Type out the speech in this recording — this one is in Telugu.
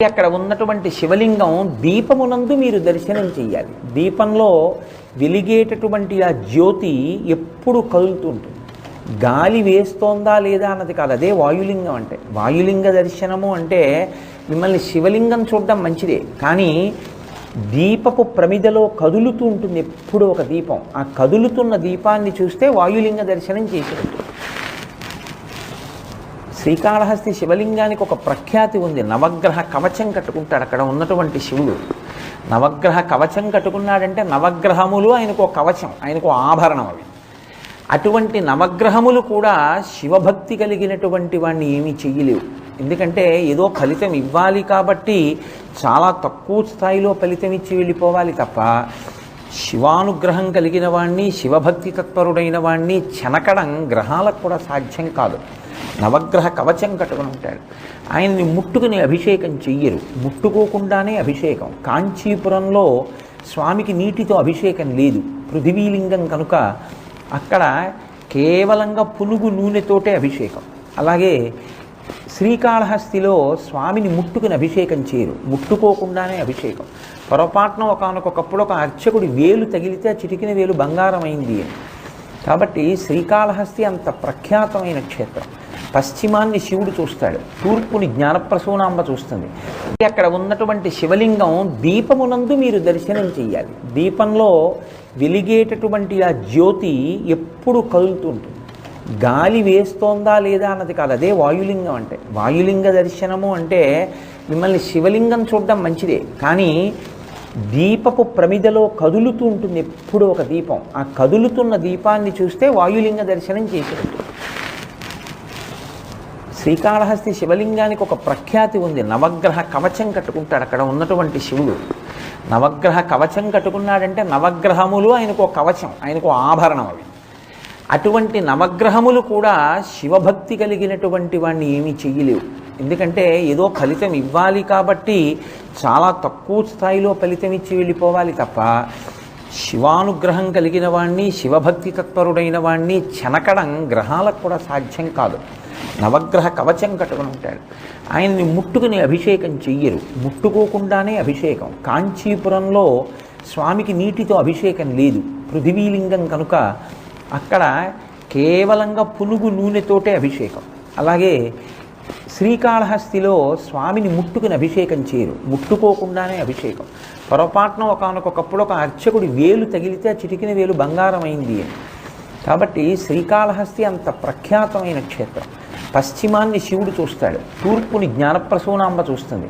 అక్కడ ఉన్నటువంటి శివలింగం దీపమునందు మీరు దర్శనం చెయ్యాలి. దీపంలో వెలిగేటటువంటి ఆ జ్యోతి ఎప్పుడు కదులుతూ ఉంటుంది. గాలి వేస్తోందా లేదా అన్నది కాదు, అదే వాయులింగం అంటే. వాయులింగ దర్శనము అంటే మిమ్మల్ని శివలింగం చూడడం మంచిదే, కానీ దీపపు ప్రమిదలో కదులుతూ ఉంటుంది ఎప్పుడు ఒక దీపం. ఆ కదులుతున్న దీపాన్ని చూస్తే వాయులింగ దర్శనం చేసినట్టు. శ్రీకాళహస్తి శివలింగానికి ఒక ప్రఖ్యాతి ఉంది. నవగ్రహ కవచం కట్టుకుంటాడు అక్కడ ఉన్నటువంటి శివుడు. నవగ్రహ కవచం కట్టుకున్నాడంటే నవగ్రహములు ఆయనకు ఒక కవచం, ఆయనకు ఆభరణం అవి. అటువంటి నవగ్రహములు కూడా శివభక్తి కలిగినటువంటి వాడిని ఏమీ చెయ్యలేవు. ఎందుకంటే ఏదో ఫలితం ఇవ్వాలి కాబట్టి చాలా తక్కువ స్థాయిలో ఫలితం ఇచ్చి వెళ్ళిపోవాలి తప్ప, శివానుగ్రహం కలిగిన వాణ్ణి, శివభక్తి తత్పరుడైన వాణ్ణి చెనకడం గ్రహాలకు కూడా సాధ్యం కాదు. నవగ్రహ కవచం కట్టుకుని ఉంటాడు. ఆయన్ని ముట్టుకుని అభిషేకం చెయ్యరు, ముట్టుకోకుండానే అభిషేకం. కాంచీపురంలో స్వామికి నీటితో అభిషేకం లేదు, పృథివీలింగం కనుక అక్కడ కేవలంగా పునుగు నూనెతోటే అభిషేకం. అలాగే శ్రీకాళహస్తిలో స్వామిని ముట్టుకుని అభిషేకం చేయరు, ముట్టుకోకుండానే అభిషేకం. పొరపాటున ఒకనకొకప్పుడు ఒక అర్చకుడి వేలు తగిలితే ఆ చిటికిన వేలు బంగారం అయింది అని. కాబట్టి శ్రీకాళహస్తి అంత ప్రఖ్యాతమైన క్షేత్రం. పశ్చిమాన్ని శివుడు చూస్తాడు, తూర్పుని జ్ఞానప్రసూనాంబ చూస్తుంది. అక్కడ ఉన్నటువంటి శివలింగం దీపమునందు మీరు దర్శనం చెయ్యాలి. దీపంలో వెలిగేటటువంటి ఆ జ్యోతి ఎప్పుడు కదులుతూ ఉంటుంది. గాలి వేస్తోందా లేదా అన్నది కాదు, అదే వాయులింగం అంటే. వాయులింగ దర్శనము అంటే మిమ్మల్ని శివలింగం చూడడం మంచిదే, కానీ దీపపు ప్రమిదలో కదులుతూ ఉంటుంది ఎప్పుడు ఒక దీపం. ఆ కదులుతున్న దీపాన్ని చూస్తే వాయులింగ దర్శనం చేసినట్టు. శ్రీకాళహస్తి శివలింగానికి ఒక ప్రఖ్యాతి ఉంది. నవగ్రహ కవచం కట్టుకుంటాడు అక్కడ ఉన్నటువంటి శివుడు. నవగ్రహ కవచం కట్టుకున్నాడంటే నవగ్రహములు ఆయనకు ఒక కవచం, ఆయనకు ఆభరణం అవి. అటువంటి నవగ్రహములు కూడా శివభక్తి కలిగినటువంటి వాడిని ఏమీ చెయ్యలేవు. ఎందుకంటే ఏదో ఫలితం ఇవ్వాలి కాబట్టి చాలా తక్కువ స్థాయిలో ఫలితం ఇచ్చి వెళ్ళిపోవాలి తప్ప, శివానుగ్రహం కలిగిన వాణ్ణి, శివభక్తి తత్పరుడైన వాణ్ణి చెనకడం గ్రహాలకు కూడా సాధ్యం కాదు. నవగ్రహ కవచం కట్టుకుని ఉంటాడు. ఆయన్ని ముట్టుకుని అభిషేకం చెయ్యరు, ముట్టుకోకుండానే అభిషేకం. కాంచీపురంలో స్వామికి నీటితో అభిషేకం లేదు, పృథివీలింగం కనుక అక్కడ కేవలంగా పునుగు నూనెతోటే అభిషేకం. అలాగే శ్రీకాళహస్తిలో స్వామిని ముట్టుకుని అభిషేకం చేయరు, ముట్టుకోకుండానే అభిషేకం. పొరపాటున ఒకనకొకప్పుడు ఒక అర్చకుడి వేలు తగిలితే ఆ చిటికిన వేలు బంగారం అయింది అని. కాబట్టి శ్రీకాళహస్తి అంత ప్రఖ్యాతమైన క్షేత్రం. పశ్చిమాన్ని శివుడు చూస్తాడు, తూర్పుని జ్ఞానప్రసూనాంబ చూస్తుంది.